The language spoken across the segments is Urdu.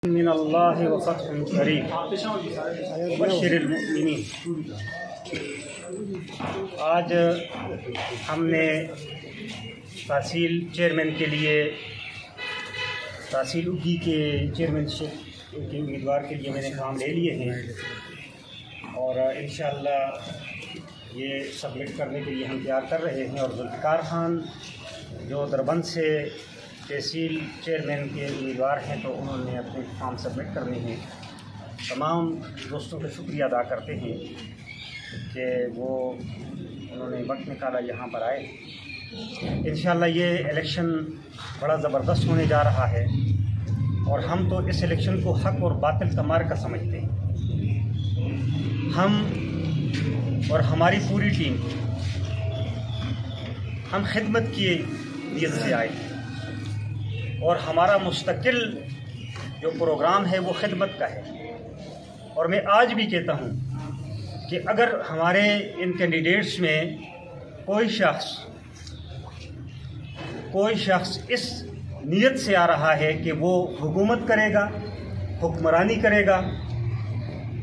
من اللہ وفتح قریب وبشر المؤمنین۔ آج ہم نے تحصیل چیئرمین کے لیے تحصیل اگھی کے چیئرمین شپ کے امیدوار کے لیے میں نے کام لے لیے ہیں اور انشاءاللہ یہ سبمٹ کرنے کے لیے ہم تیار کر رہے ہیں۔ اور ذوالفقار خان جو دربند سے تحصیل چیئرمین کے امیدوار ہیں تو انہوں نے اپنے فارم سبمٹ کرنے ہیں۔ تمام دوستوں کا شکریہ ادا کرتے ہیں کہ وہ انہوں نے وقت نکالا یہاں پر آئے۔ انشاءاللہ یہ الیکشن بڑا زبردست ہونے جا رہا ہے اور ہم تو اس الیکشن کو حق اور باطل کا مارکا سمجھتے ہیں۔ ہم اور ہماری پوری ٹیم ہم خدمت کی نیت سے آئے اور ہمارا مستقل جو پروگرام ہے وہ خدمت کا ہے۔ اور میں آج بھی کہتا ہوں کہ اگر ہمارے ان کینڈیڈیٹس میں کوئی شخص اس نیت سے آ رہا ہے کہ وہ حکومت کرے گا، حکمرانی کرے گا،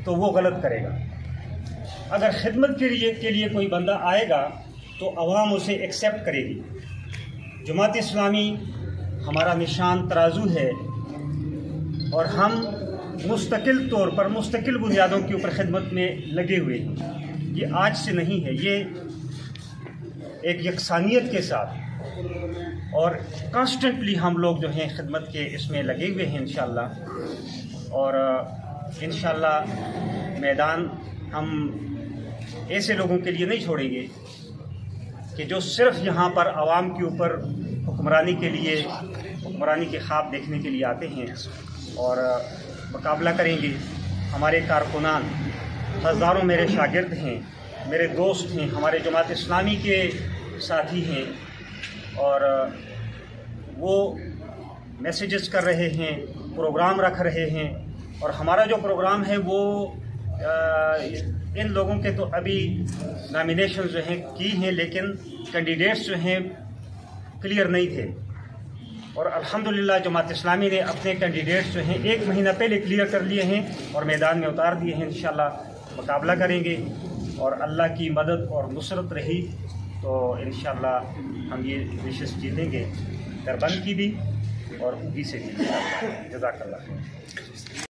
تو وہ غلط کرے گا۔ اگر خدمت کے لیے کوئی بندہ آئے گا تو عوام اسے ایکسیپٹ کرے گی۔ جماعت اسلامی ہمارا نشان ترازو ہے اور ہم مستقل طور پر مستقل بنیادوں کے اوپر خدمت میں لگے ہوئے ہیں۔ یہ آج سے نہیں ہے، یہ ایک یکسانیت کے ساتھ اور کانسٹنٹلی ہم لوگ جو ہیں خدمت کے اس میں لگے ہوئے ہیں انشاءاللہ۔ اور انشاءاللہ میدان ہم ایسے لوگوں کے لیے نہیں چھوڑیں گے کہ جو صرف یہاں پر عوام کے اوپر حکمرانی کے خواب دیکھنے کے لیے آتے ہیں اور مقابلہ کریں گے۔ ہمارے کارکنان ہزاروں میرے شاگرد ہیں، میرے دوست ہیں، ہمارے جماعت اسلامی کے ساتھی ہیں اور وہ میسیجز کر رہے ہیں، پروگرام رکھ رہے ہیں۔ اور ہمارا جو پروگرام ہے وہ ان لوگوں کے تو ابھی نامینیشن جو ہیں کی ہیں لیکن کینڈیڈیٹس جو ہیں کلیئر نہیں تھے، اور الحمدللہ جماعت اسلامی نے اپنے کینڈیڈیٹس جو ہیں 1 مہینہ پہلے کلیئر کر لیے ہیں اور میدان میں اتار دیے ہیں۔ انشاءاللہ مقابلہ کریں گے اور اللہ کی مدد اور نصرت رہی تو انشاءاللہ ہم یہ نشست جیتیں گے، دربند کی بھی اور اگھی سے بھی۔ جزاک اللہ۔